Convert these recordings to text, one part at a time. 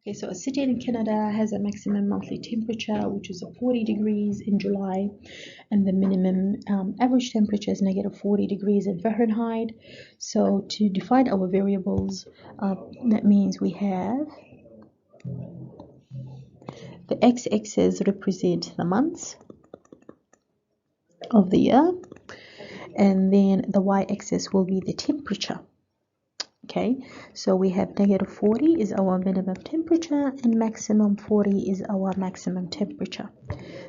Okay, so a city in Canada has a maximum monthly temperature, which is 40 degrees in July, and the minimum average temperature is -40 degrees in Fahrenheit. So to define our variables, that means we have the x-axis represent the months of the year, and then the y-axis will be the temperature. Okay, so we have -40 is our minimum temperature and maximum 40 is our maximum temperature.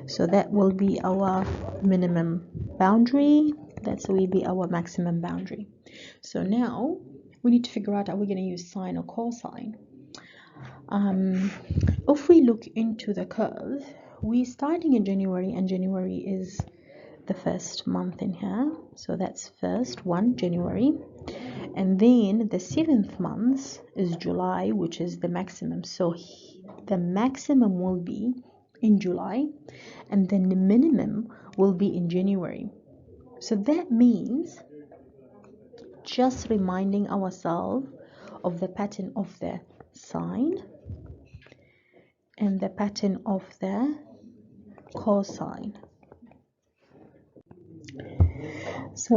So that will be our minimum boundary. That's will be our maximum boundary. So now we need to figure out, are we going to use sine or cosine? If we look into the curve, we're starting in January, and January is the first month in here. So that's first one, January. And then the 7th month is July, which is the maximum. So the maximum will be in July, and then the minimum will be in January. So that means just reminding ourselves of the pattern of the sine and the pattern of the cosine. So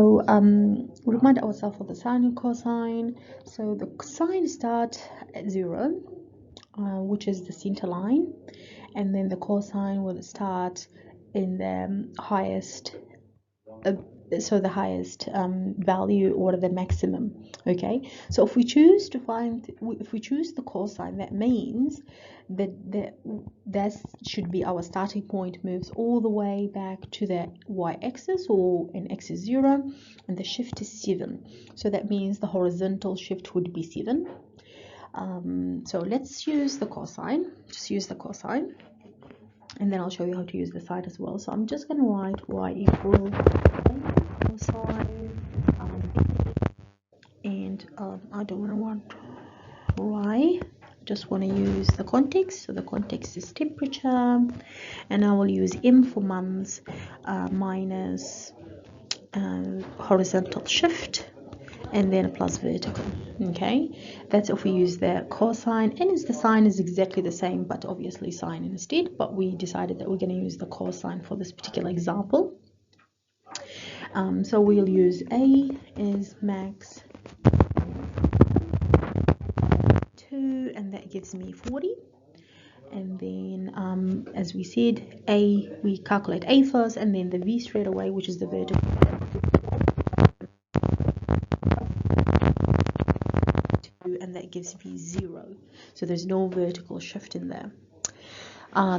remind ourselves of the sine and cosine. So the sine start at 0, which is the center line, and then the cosine will start in the highest so the highest value, or the maximum. Okay, so if we choose the cosine, that means that should be our starting point, moves all the way back to the y-axis, or in x is 0, and the shift is 7. So that means the horizontal shift would be 7. So let's use the cosine. Just use the cosine, and then I'll show you how to use the sine as well. So I'm just going to write y equals cosine, and I don't want y, just want to use the context. So the context is temperature, and I will use m for months, minus horizontal shift, and then plus vertical. Okay, that's if we use the cosine, and the sine is exactly the same, but obviously sine instead, but we decided that we're going to use the cosine for this particular example. So we'll use A is max 2, and that gives me 40. And then as we said, A, we calculate A first, and then the V straight away, which is the vertical, and that gives me 0. So there's no vertical shift in there.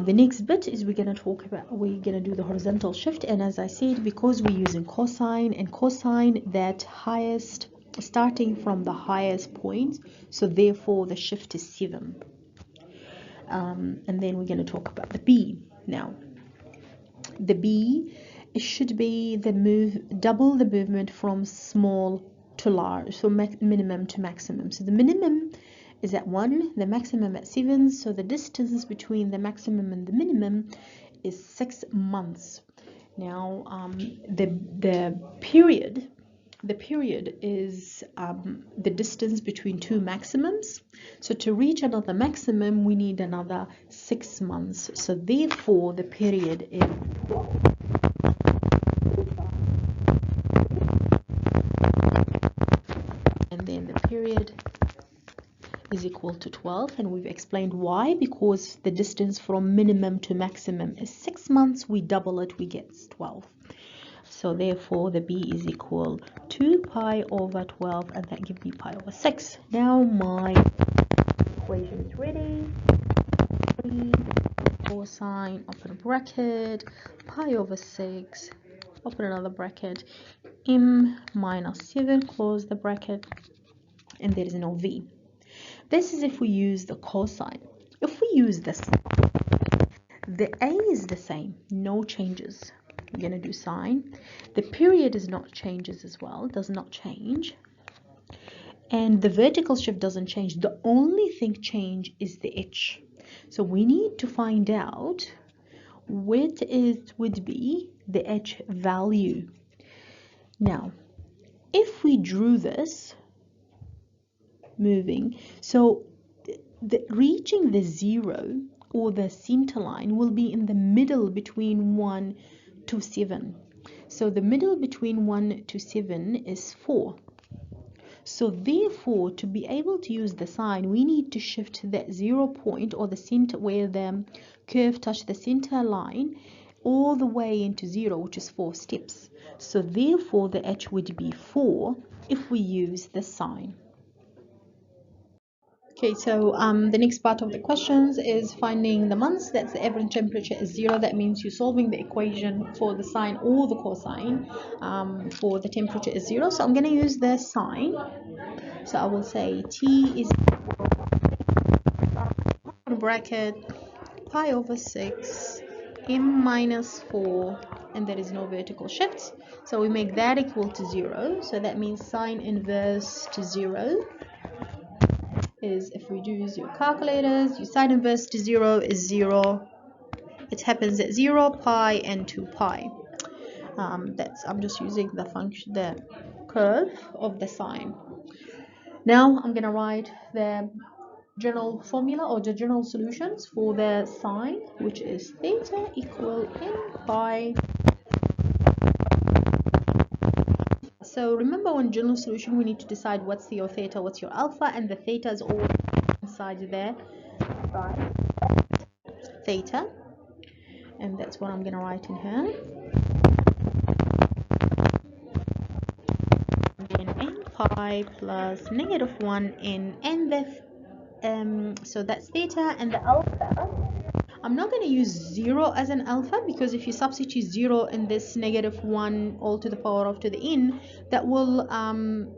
The next bit is we're going to do the horizontal shift, and as I said, because we're using cosine, and cosine, that highest, starting from the highest point, so therefore the shift is 7. And then we're going to talk about the B. Now the B, it should be double the movement from small to large, so minimum to maximum. So the minimum is at 1, the maximum at 7, so the distance between the maximum and the minimum is 6 months. Now the period is the distance between two maximums. So to reach another maximum, we need another 6 months. So therefore the period is 12. And then the period is equal to 12, and we've explained why. Because the distance from minimum to maximum is 6 months, we double it, we get 12. So therefore the B is equal to pi over 12, and that gives me pi over 6. Now my equation is ready. Cosine, open bracket, pi over 6, open another bracket, m minus 7, close the bracket, and there is no V. This is if we use the cosine. If we use the sine, the A is the same, no changes. We're going to do sine. The period is not changes as well, does not change. And the vertical shift doesn't change. The only thing change is the H. So we need to find out what would be the H value. Now, if we drew this moving, so reaching the 0 or the center line will be in the middle between 1 to 7. So the middle between 1 to 7 is 4. So therefore, to be able to use the sign, we need to shift that 0 point or the center where the curve touches the center line all the way into 0, which is 4 steps. So therefore, the h would be 4 if we use the sign. Okay, so the next part of the questions is finding the months. That's the average temperature is 0. That means you're solving the equation for the sine or the cosine for the temperature is 0. So I'm going to use the sine. So I will say T is bracket pi over 6 m minus 4, and there is no vertical shift. So we make that equal to 0. So that means sine inverse to 0 is, if we do use your calculators, your sine inverse to 0 is 0. It happens at 0, pi, and 2 pi. I'm just using the function, the curve of the sine. Now I'm going to write the general formula or the general solutions for the sine, which is theta equal n pi. So remember, when general solution, we need to decide what's your theta, what's your alpha, and the theta is always inside there, right? Theta, and that's what I'm going to write in here. Then n pi plus -1 n, and the so that's theta, and the alpha. I'm not going to use 0 as an alpha, because if you substitute 0 in this -1 all to the power of to the n, that will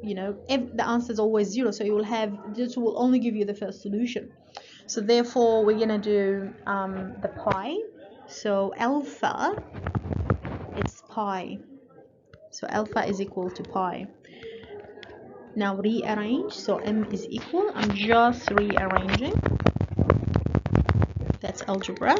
you know, the answer is always 0, so you will have, this will only give you the first solution. So therefore we're going to do the pi. So alpha is pi, so alpha is equal to pi. Now rearrange, so m is equal, I'm just rearranging, that's algebra.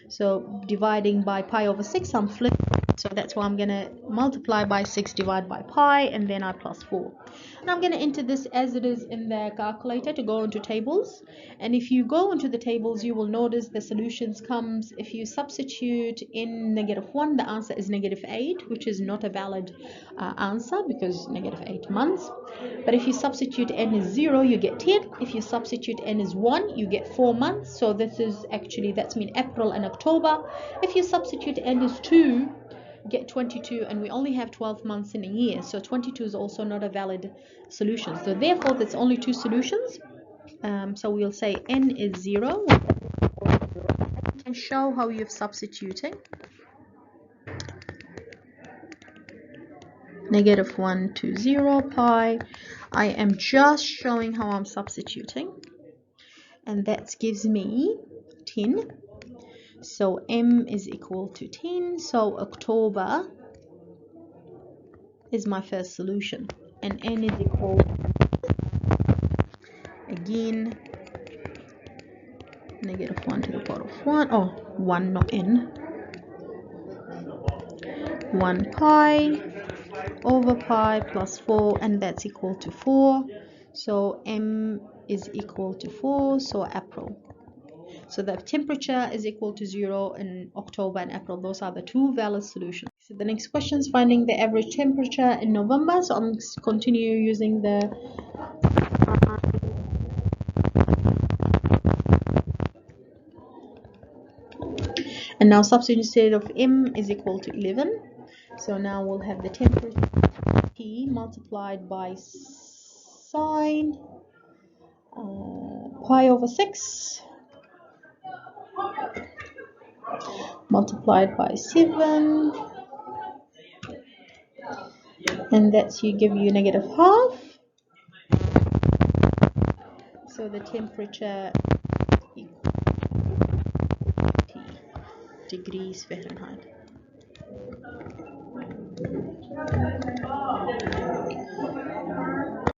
So dividing by pi over 6, I'm flipping, so that's why I'm going to multiply by 6, divide by pi, and then I plus 4. And I'm going to enter this as it is in the calculator to go into tables. And if you go into the tables, you will notice the solutions comes, if you substitute in -1, the answer is -8, which is not a valid answer, because -8 months. But if you substitute n is 0, you get 10. If you substitute n is 1, you get 4 months. So this is actually, that's mean April and October. If you substitute n is 2, get 22, and we only have 12 months in a year, so 22 is also not a valid solution. So therefore there's only 2 solutions. So we'll say n is 0, and show how you're substituting. -1 to 0 pi. I am just showing how I'm substituting, and that gives me 10. So m is equal to 10, so October is my first solution, and n is equal, again, -1 to the power of 1, oh, 1, not n, 1 pi over pi plus 4, and that's equal to 4. So m is equal to 4, so April. So the temperature is equal to 0 in October and April. Those are the 2 valid solutions. So the next question is finding the average temperature in November. So I'm continue using the and now substitute instead of m is equal to 11. So now we'll have the temperature T multiplied by sine pi over 6 multiplied by 7, and that's you give you -12. So the temperature equals degrees Fahrenheit.